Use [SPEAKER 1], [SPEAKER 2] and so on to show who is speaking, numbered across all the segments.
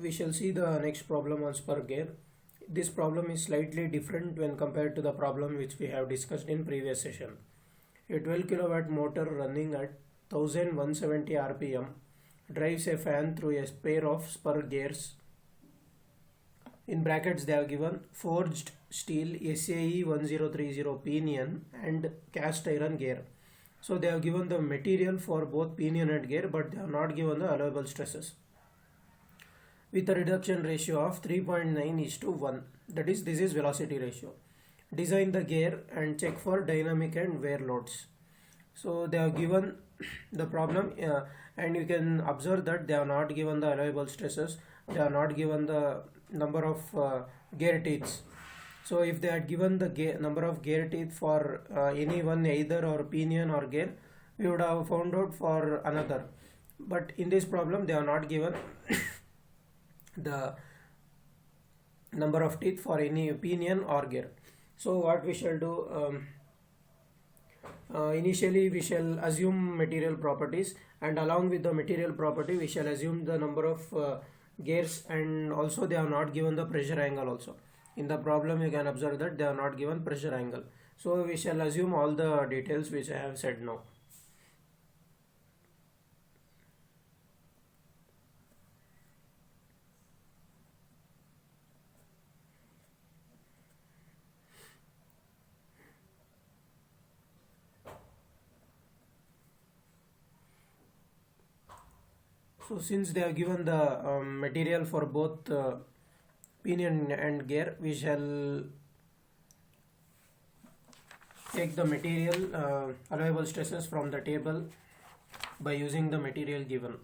[SPEAKER 1] we shall see the next problem on spur gear. This problem is slightly different when compared to the problem which we have discussed in previous session. A 12 kilowatt motor running at 1170 rpm drives a fan through a pair of spur gears. In brackets they have given forged steel SAE 1030 pinion and cast iron gear. So they have given the material for both pinion and gear, but they have not given the allowable stresses with a reduction ratio of 3.9:1. That is, this is velocity ratio. Design the gear and check for dynamic and wear loads. So they have given the problem, and you can observe that they have not given the allowable stresses. They have not given the number of gear teeths. So if they had given the number of gear teeth for any one, either or pinion or gear, we would have found out for another. But in this problem they have not given the number of teeth for any pinion or gear. So what we shall do, initially we shall assume material properties, and along with the material property we shall assume the number of gears, and also they have not given the pressure angle also. In the problem you can observe that they are not given pressure angle. So we shall assume all the details which I have said now. So since they have given the material for both pinion and gear, we shall take the material allowable stresses from the table by using the material given.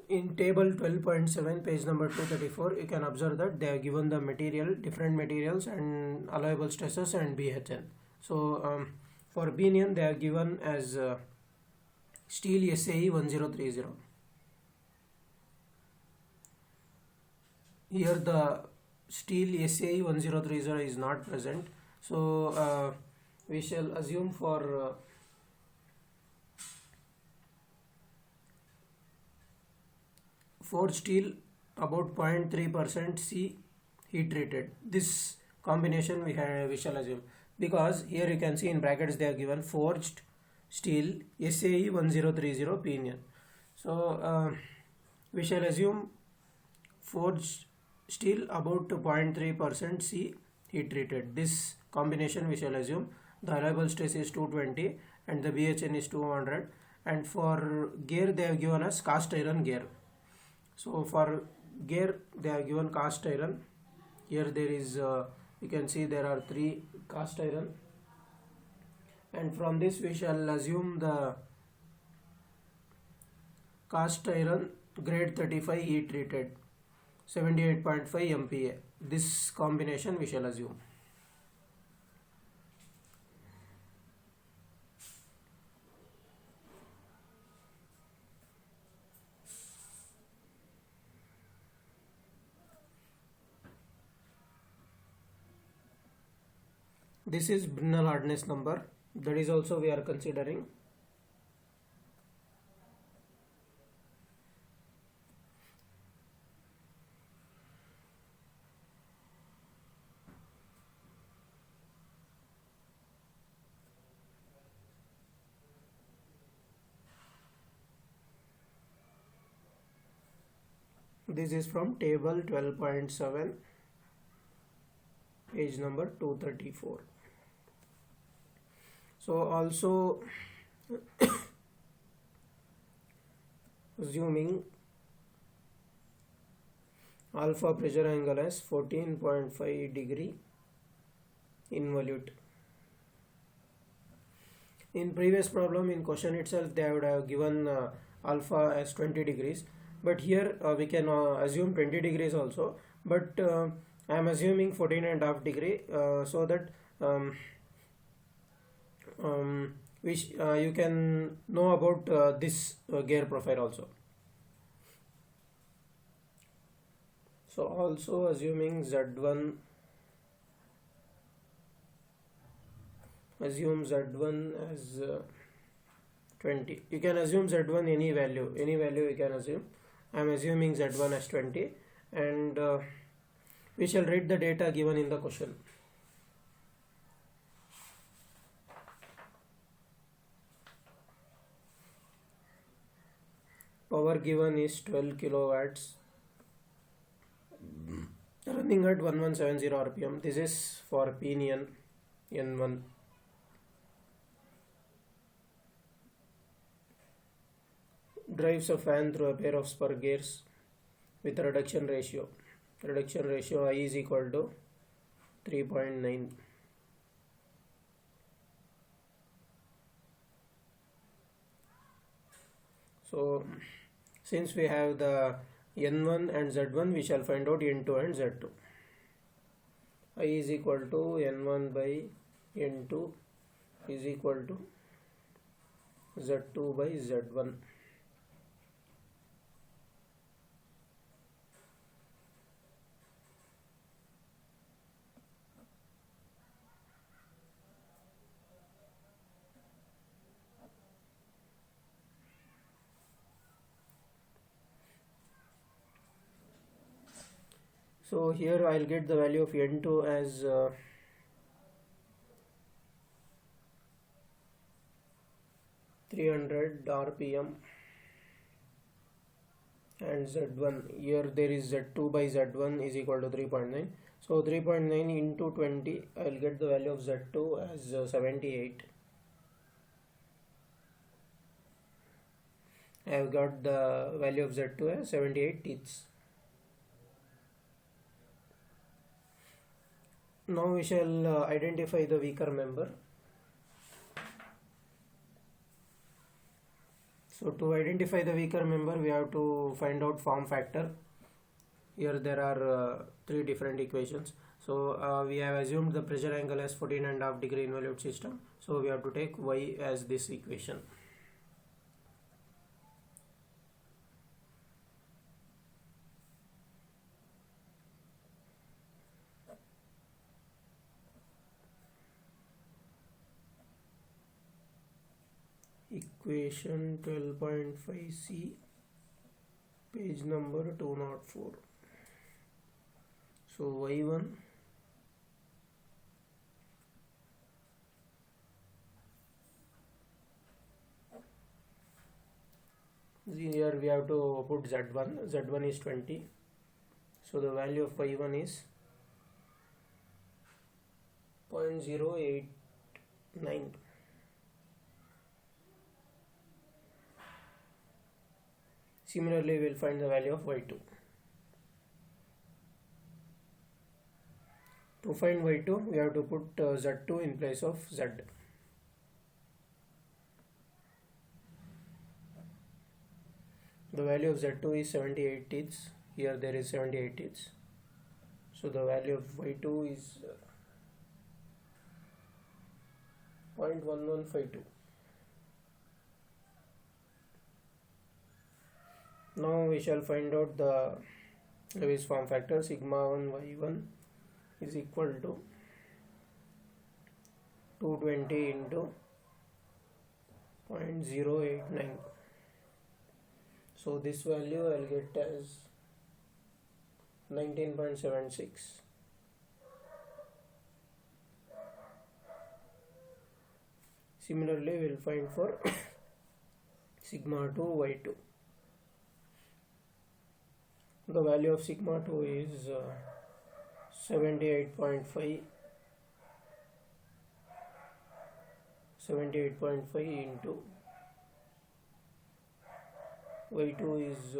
[SPEAKER 1] In table 12.7 page number 234, you can observe that they have given the material, different materials and allowable stresses and BHN. So for pinion they are given as steel SAE 1030. Here the steel SAE 1030 is not present, so we shall assume for forged steel about 0.3% C heat treated. This combination we shall assume, because here you can see in brackets they are given forged steel SAE 1030 pinion. So we shall assume forged steel about 0.3% C heat treated. This combination we shall assume. The allowable stress is 220 and the BHN is 200, and for gear they have given us cast iron gear. So for gear they have given cast iron. Here there is you can see there are 3 cast iron, and from this we shall assume the cast iron grade 35 heat treated 78.5 MPa. This combination we shall assume. This is Brinell hardness number, that is also we are considering. This is from table 12.7 page number 234. So also assuming alpha pressure angle as 14.5 degree involute. In previous problem, in question itself they would have given alpha as 20 degrees, but here we can assume 20 degrees also, but I am assuming 14.5 degree so that you can know about this gear profile also. So also assuming Z1, assume Z1 as 20. You can assume Z1 any value you can assume. I am assuming Z1 as 20, and we shall write the data given in the question. Power given is 12 kilowatts, running at 1170 rpm. This is for pinion N1. Drives a fan through a pair of spur gears with a reduction ratio. Reduction ratio I is equal to 3.9. So since we have the N1 and Z1, we shall find out N2 and Z2. I is equal to N1 by N2 is equal to Z2 by Z1. So here I'll get the value of N2 as 300 rpm, and Z1, here there is Z2 by Z1 is equal to 3.9. So 3.9 into 20, I'll get the value of Z2 as 78. I have got the value of Z2 as 78 teeths. Now we shall identify the weaker member. So to identify the weaker member, we have to find out form factor. Here there are three different equations. So we have assumed the pressure angle as 14.5 degree involute system. So we have to take Y as this equation. Equation 12.5c, page number 204. So Y1 here we have to put Z1 is 20, so the value of Y1 is 0.089. Similarly, we will find the value of Y2. To find Y2, we have to put Z2 in place of Z. The value of Z2 is 78 teeths. Here there is 78 teeths. So the value of Y2 is 0.1152. Now we shall find out the Lewis form factor. Sigma 1 Y1 is equal to 220 into 0.089. So this value I'll get as 19.76. Similarly, we'll find for sigma 2 Y2. The value of sigma 2 is 78.5 into Y2 is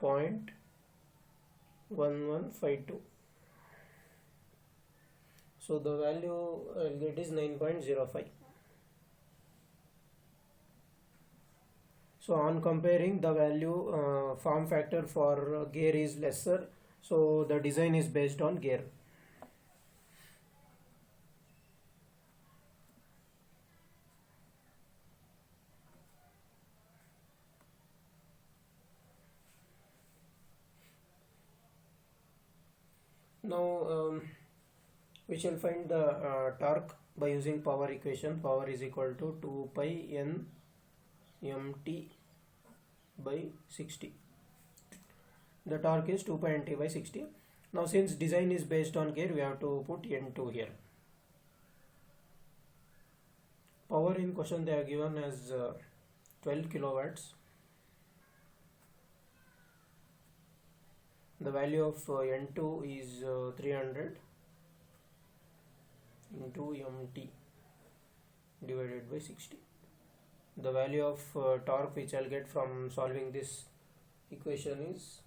[SPEAKER 1] 0.1152. So the value I'll get is 9.05. So on comparing, the value form factor for gear is lesser, so the design is based on gear. Now we shall find the torque by using power equation. Power is equal to 2 pi n mt by 60. The torque is 2.t by 60. Now since design is based on gear, we have to put N2 here. Power in question they are given as 12 kilowatts. The value of N2 is 300 into mt divided by 60. The value of torque which I'll get from solving this equation is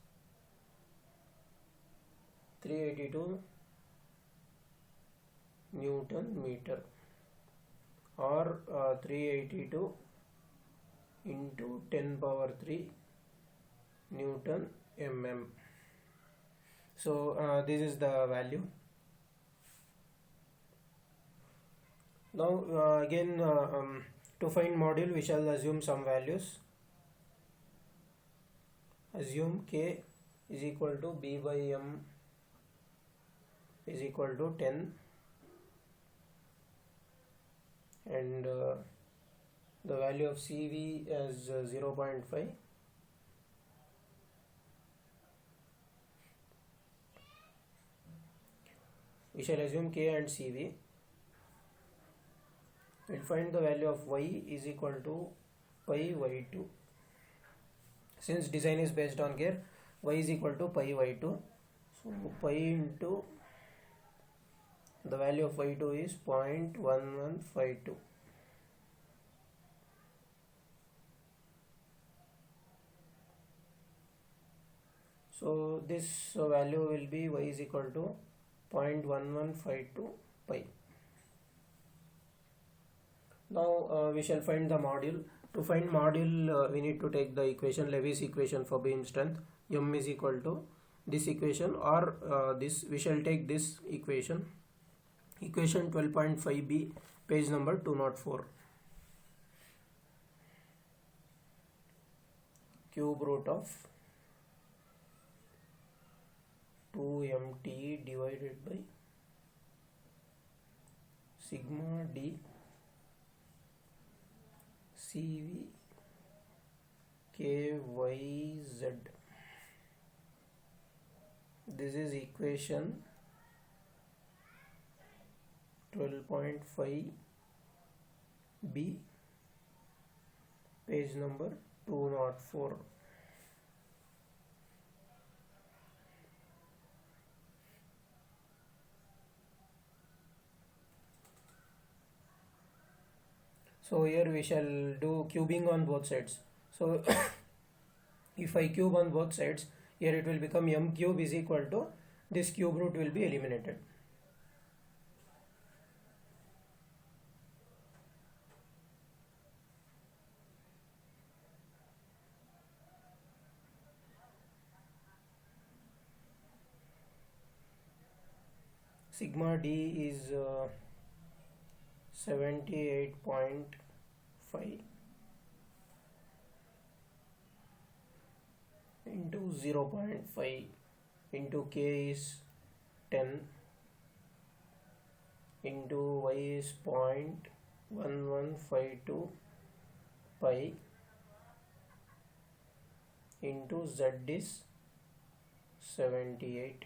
[SPEAKER 1] 382 Newton meter, or 382 into 10 power 3 Newton mm. So this is the value. Now again to find module we shall assume some values. Assume K is equal to B by M is equal to 10, and the value of CV as 0.5. We shall assume K and CV. We'll find the value of Y is equal to pi Y2. Since design is based on gear, Y is equal to pi Y2. So pi into the value of Y2 is 0.1152. So this value will be Y is equal to 0.1152 pi. Now we shall find the module. To find module we need to take the equation, Levy's equation for beam strength. M is equal to this equation, or this we shall take this equation, equation 12.5b, page number 204. Cube root of 2mt divided by sigma d CV KYZ. This is equation 12.5b, page number 204. So here we shall do cubing on both sides. So if I cube on both sides, here it will become m cube is equal to, this cube root will be eliminated. Sigma d is 78.5 into 0.5 into K is 10 into Y is 0.1152 pi into Z is 78.